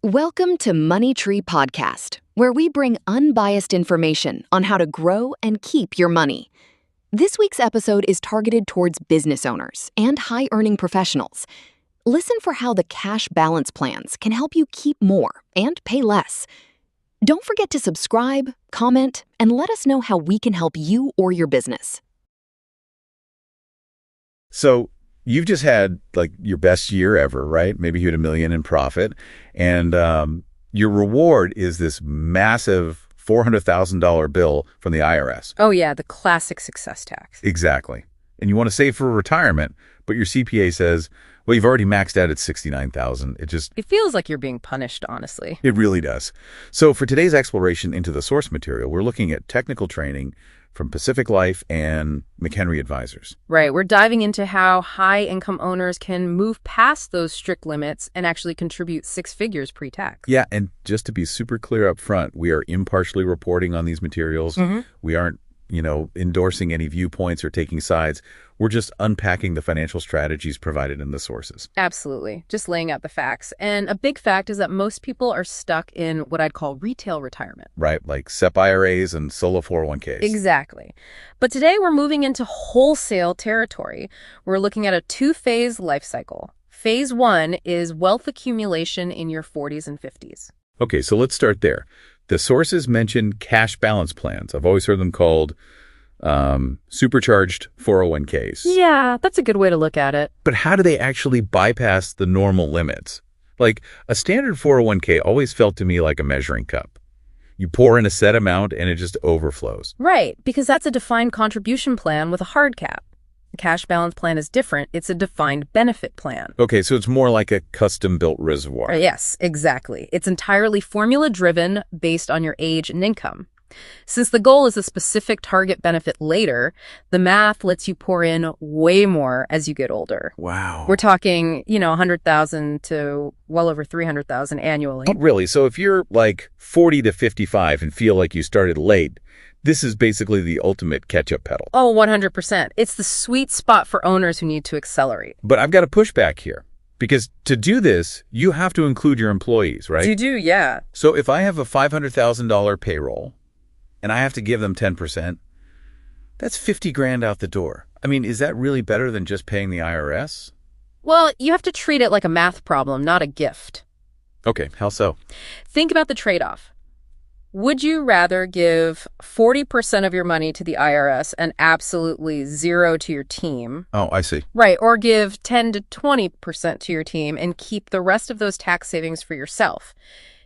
Welcome to Money Tree Podcast, where we bring unbiased information on how to grow and keep your money. This week's episode is targeted towards business owners and high-earning professionals. Listen for how the cash balance plans can help you keep more and pay less. Don't forget to subscribe, comment, and let us know how we can help you or your business. So you've just had like your best year ever, right? Maybe you hit $1 million in profit, and your reward is this massive $400,000 bill from the IRS. Oh yeah, the classic success tax. Exactly. And you want to save for retirement, but your CPA says, well, you've already maxed out at $69,000. It feels like you're being punished, honestly. It really does. So for today's exploration into the source material, we're looking at technical training from Pacific Life and McHenry Advisors. Right. We're diving into how high-income owners can move past those strict limits and actually contribute six figures pre-tax. Yeah, and just to be super clear up front, we are impartially reporting on these materials. We aren't, endorsing any viewpoints or taking sides. We're just unpacking the financial strategies provided in the sources. Absolutely. Just laying out the facts. And a big fact is that most people are stuck in what I'd call retail retirement. Right, like SEP IRAs and solo 401ks. Exactly. But today we're moving into wholesale territory. We're looking at a two-phase life cycle. Phase one is wealth accumulation in your 40s and 50s. Okay, so let's start there. The sources mention cash balance plans. I've always heard them called supercharged 401ks. Yeah, that's a good way to look at it. But how do they actually bypass the normal limits? Like, a standard 401k always felt to me like a measuring cup. You pour in a set amount and it just overflows. Right, because that's a defined contribution plan with a hard cap. The cash balance plan is different. It's a defined benefit plan. Okay, so it's more like a custom-built reservoir. Yes, exactly. It's entirely formula-driven based on your age and income. Since the goal is a specific target benefit later, the math lets you pour in way more as you get older. Wow. We're talking, $100,000 to well over $300,000 annually. Oh, really? So if you're like 40 to 55 and feel like you started late, this is basically the ultimate catch-up pedal. Oh, 100%. It's the sweet spot for owners who need to accelerate. But I've got a pushback here. Because to do this, you have to include your employees, right? You do, yeah. So if I have a $500,000 payroll and I have to give them 10%, that's 50 grand out the door. I mean, is that really better than just paying the IRS? Well, you have to treat it like a math problem, not a gift. Okay, how so? Think about the trade-off. Would you rather give 40% of your money to the IRS and absolutely zero to your team? Oh, I see. Right, or give 10 to 20% to your team and keep the rest of those tax savings for yourself?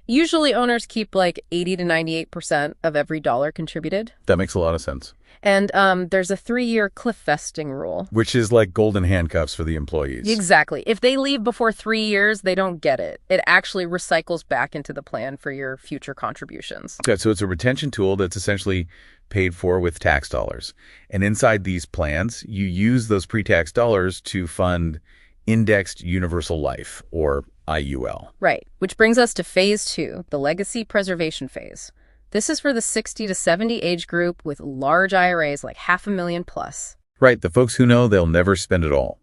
Usually owners keep like 80 to 98% of every dollar contributed. That makes a lot of sense. And there's a 3-year cliff vesting rule. Which is like golden handcuffs for the employees. Exactly. If they leave before 3 years, they don't get it. It actually recycles back into the plan for your future contributions. Okay, so it's a retention tool that's essentially paid for with tax dollars. And inside these plans, you use those pre-tax dollars to fund indexed universal life, or IUL. Right, which brings us to phase two, the legacy preservation phase. This is for the 60 to 70 age group with large IRAs like $500,000 plus. Right, the folks who know they'll never spend it all.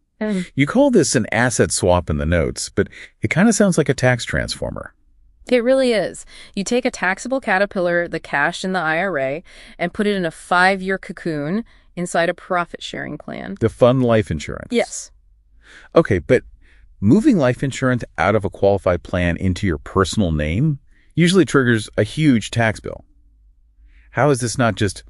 You call this an asset swap in the notes, but it kind of sounds like a tax transformer. It really is. You take a taxable caterpillar, the cash in the IRA, and put it in a 5-year cocoon inside a profit-sharing plan. The fund life insurance. Yes. Okay, but moving life insurance out of a qualified plan into your personal name usually triggers a huge tax bill. How is this not just,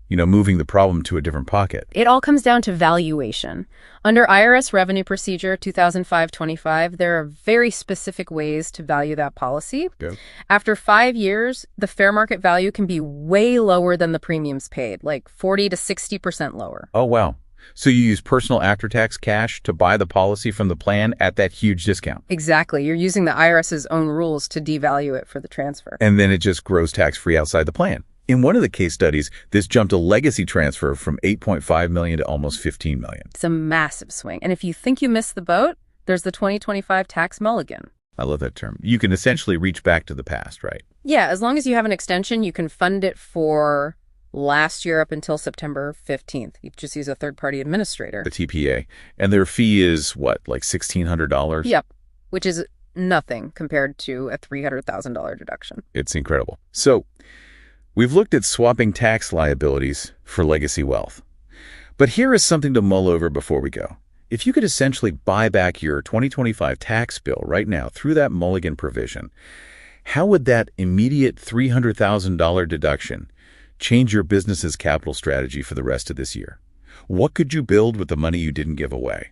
moving the problem to a different pocket? It all comes down to valuation. Under IRS Revenue Procedure 2005-25, there are very specific ways to value that policy. Okay. After 5 years, the fair market value can be way lower than the premiums paid, like 40 to 60% lower. Oh, wow. So you use personal after-tax cash to buy the policy from the plan at that huge discount. Exactly. You're using the IRS's own rules to devalue it for the transfer. And then it just grows tax-free outside the plan. In one of the case studies, this jumped a legacy transfer from $8.5 million to almost $15 million. It's a massive swing. And if you think you missed the boat, there's the 2025 tax mulligan. I love that term. You can essentially reach back to the past, right? Yeah, as long as you have an extension, you can fund it for last year up until September 15th. You just use a third-party administrator. The TPA. And their fee is what, like $1,600? Yep, which is nothing compared to a $300,000 deduction. It's incredible. So, we've looked at swapping tax liabilities for legacy wealth. But here is something to mull over before we go. If you could essentially buy back your 2025 tax bill right now through that mulligan provision, how would that immediate $300,000 deduction change your business's capital strategy for the rest of this year? What could you build with the money you didn't give away?